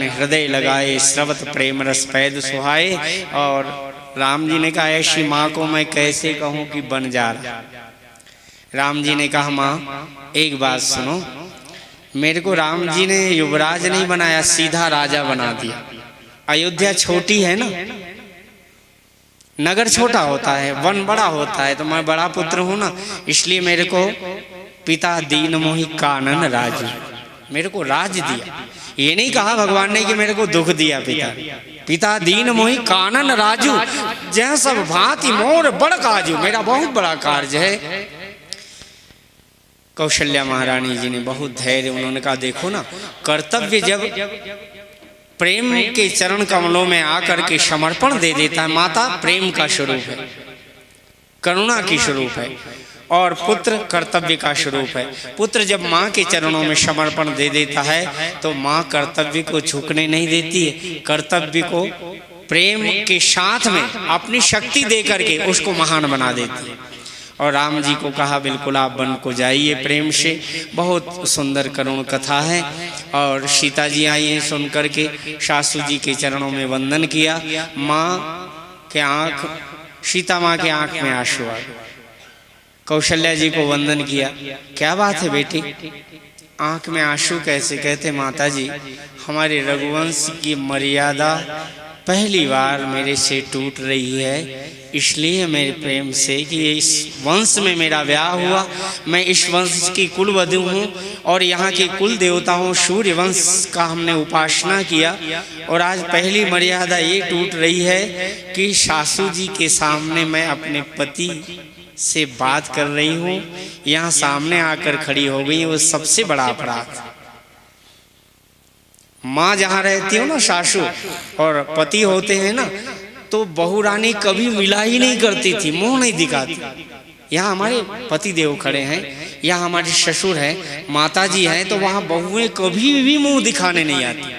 हृदय लगाए स्रवत प्रेम रस पैद सुहाए। और राम जी ने कहा ऐसी माँ को मैं कैसे कहूँ कि बन जा रहा। राम जी ने कहा माँ एक बात सुनो, मेरे को राम जी ने युवराज नहीं बनाया, सीधा राजा बना दिया। अयोध्या छोटी है ना, नगर छोटा होता है, वन बड़ा होता है, तो मैं बड़ा पुत्र हूं ना, इसलिए मेरे को पिता दीन मोहि कानन राजू, मेरे को राज दिया। ये नहीं कहा भगवान ने कि मेरे को दुख दिया पिता, पिता दीन मोहि कानन राजू जह सब भांति मोर बड़ काजू, मेरा बहुत बड़ा कार्य है। कौशल्या महारानी जी ने बहुत धैर्य, उन्होंने कहा देखो ना, कर्तव्य जब प्रेम के चरण कमलों में आकर के समर्पण दे देता है, माता प्रेम का स्वरूप है, करुणा की स्वरूप है, और पुत्र कर्तव्य का स्वरूप है। पुत्र जब माँ के चरणों में समर्पण दे देता है तो माँ कर्तव्य को झुकने नहीं देती है, कर्तव्य को प्रेम के साथ में अपनी शक्ति दे करके उसको महान बना देती है। और राम जी को कहा बिल्कुल आप वन को जाइए प्रेम से। बहुत सुंदर करुण कथा है। और सीता जी आई हैं, सुन करके सासू जी के चरणों में वंदन किया। माँ के आँख, सीता माँ के आँख में आंसू आ गए। कौशल्या जी को वंदन किया, क्या बात है बेटी, आँख में आंसू कैसे? कहते माता जी हमारे रघुवंश की मर्यादा पहली बार मेरे से टूट रही है, इसलिए मेरे प्रेम से कि इस वंश में मेरा ब्याह हुआ, मैं इस वंश की कुलवधू हूँ और यहाँ के कुल देवता हूँ, सूर्य वंश का हमने उपासना किया, और आज पहली मर्यादा ये टूट रही है कि सासू जी के सामने मैं अपने पति से बात कर रही हूँ, यहाँ सामने आकर खड़ी हो गई, वो सबसे बड़ा अपराध। माँ जहाँ रहती हो ना, सासू और पति होते हैं ना, तो बहू रानी कभी मिला ही नहीं करती थी, मुंह नहीं दिखाती। यहाँ हमारे पति देव खड़े हैं, यहाँ हमारे ससुर हैं, माता जी हैं, तो वहाँ बहुएं कभी भी मुंह दिखाने नहीं आती।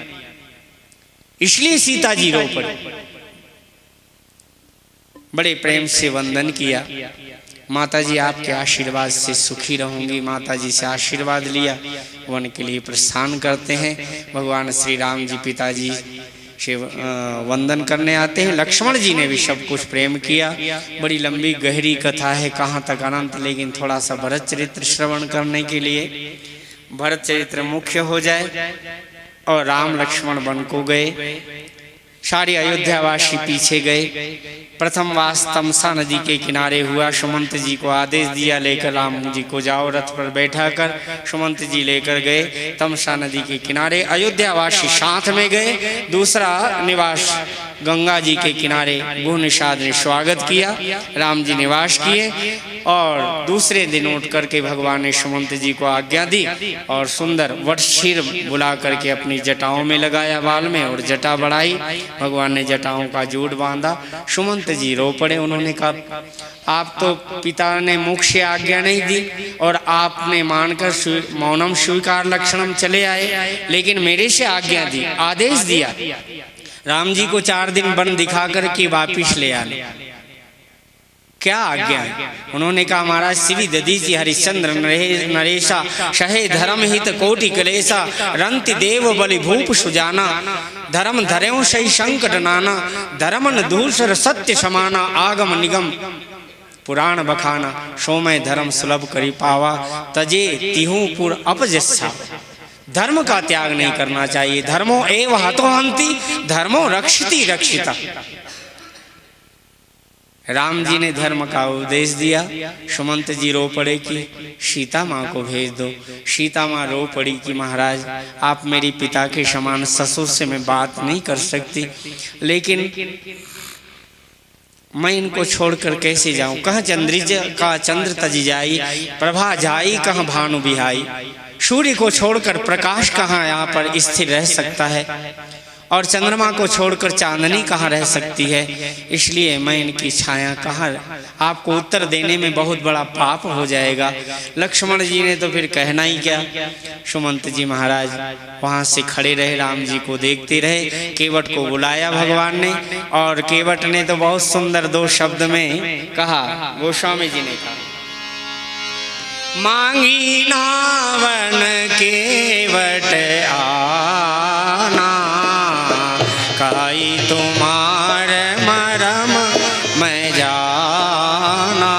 इसलिए सीता जी रो पड़े। बड़े प्रेम से वंदन किया, माता जी आपके आशीर्वाद से सुखी रहूंगी। माता जी से आशीर्वाद लिया, वन के लिए प्रस्थान करते हैं। भगवान श्री राम जी पिताजी से वंदन करने आते हैं। लक्ष्मण जी ने भी सब कुछ प्रेम किया। बड़ी लंबी गहरी कथा है, कहाँ तक अनंत, लेकिन थोड़ा सा भरत चरित्र श्रवण करने के लिए भरत चरित्र मुख्य हो जाए। और राम लक्ष्मण वन को गए, सारे अयोध्यावासी पीछे गए। प्रथम वास तमसा नदी के किनारे हुआ। सुमंत जी को आदेश दिया लेकर राम जी को जाओ, रथ पर बैठा कर सुमंत जी लेकर गए तमसा नदी के किनारे। अयोध्यावासी साथ में गए। दूसरा निवास गंगा जी के किनारे गुह निषाद ने स्वागत किया, राम जी निवास किए। और दूसरे दिन उठ करके भगवान ने सुमंत जी को आज्ञा दी और सुंदर वटशीर बुला करके अपनी जटाओं में लगाया, बाल में, और जटा बढ़ाई। भगवान ने जटाओं का जूट बांधा। सुमंत जी रो पड़े। उन्होंने कहा आप तो पिता ने मुख से आज्ञा नहीं दी और आपने मानकर मौनम स्वीकार लक्षणम चले आए, लेकिन मेरे से आज्ञा दी, आदेश दिया राम जी को 4 दिन वन दिखा करके वापिस ले आने, क्या आज्ञा है? उन्होंने कहा महाराज श्री दधीचि हरिश्चंद्र नरेशा शहे धर्म हित कोटि कलेशा रंति देव बलि भूप सुजाना धर्म धरेऊ सही संकट नाना धर्मन दूसर सत्य समाना आगम निगम पुराण बखाना सोमय धर्म सुलभ करी पावा तजे तिहुपुर अपजस्सा। धर्म का त्याग नहीं करना चाहिए। धर्मो एव हतो हंति धर्मो रक्षति रक्षिता। राम जी ने धर्म का उपदेश दिया। सुमंत जी रो पड़े कि सीता माँ को भेज दो। सीता माँ रो पड़ी कि महाराज आप मेरी पिता के समान ससुर से मैं बात नहीं कर सकती, लेकिन मैं इनको छोड़कर कैसे जाऊं? कहाँ चंद्रिज का चंद्र तजी जाई, प्रभा जाई कहाँ भानु बिहाई। सूर्य को छोड़कर प्रकाश कहाँ यहाँ पर स्थिर रह सकता है, और चंद्रमा को छोड़कर चांदनी कहाँ रह सकती है? इसलिए मैं इनकी छाया कहाँ, आपको उत्तर देने में बहुत बड़ा पाप हो जाएगा। लक्ष्मण जी ने तो फिर कहना ही क्या। सुमंत जी महाराज वहाँ से खड़े रहे, राम जी को देखते रहे। केवट को बुलाया भगवान ने, और केवट ने तो बहुत सुंदर 2 शब्द में कहा। गोस्वामी जी ने कहा मांगी नावन केवट आना काई तुम्हारे मरम मैं जाना।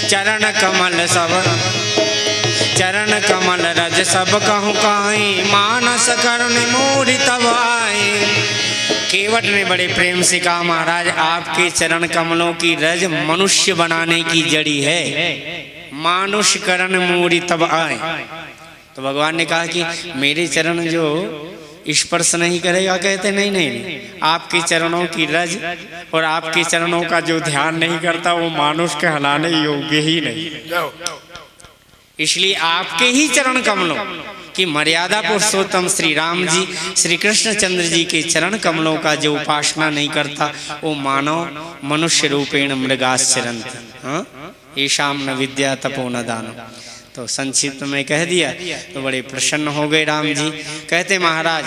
चरण कमल सब चरण कमल रज सब कहूँ काई, मानस करुण मूढ़ि तब आई। केवट ने बड़े प्रेम से कहा महाराज आपके चरण कमलों की रज मनुष्य बनाने की जड़ी है, मानुष करण मूढ़ि तब आए। तो भगवान ने कहा कि मेरे चरण जो स्पर्श नहीं करेगा, कहते नहीं नहीं नहीं, आपके चरणों की रज और आपके चरणों का जो ध्यान नहीं करता वो मानुष के हलाने योग्य ही नहीं। इसलिए आपके ही चरण कमलों की मर्यादा पुरुषोत्तम श्री राम जी श्री कृष्णचंद्र जी के चरण कमलों का जो उपासना नहीं करता वो मानव मनुष्य रूपेण मृगाश्चरन्ति ईशाम न विद्या तपो न दान। तो संक्षिप्त में कह दिया तो बड़े प्रसन्न हो गए राम जी। कहते महाराज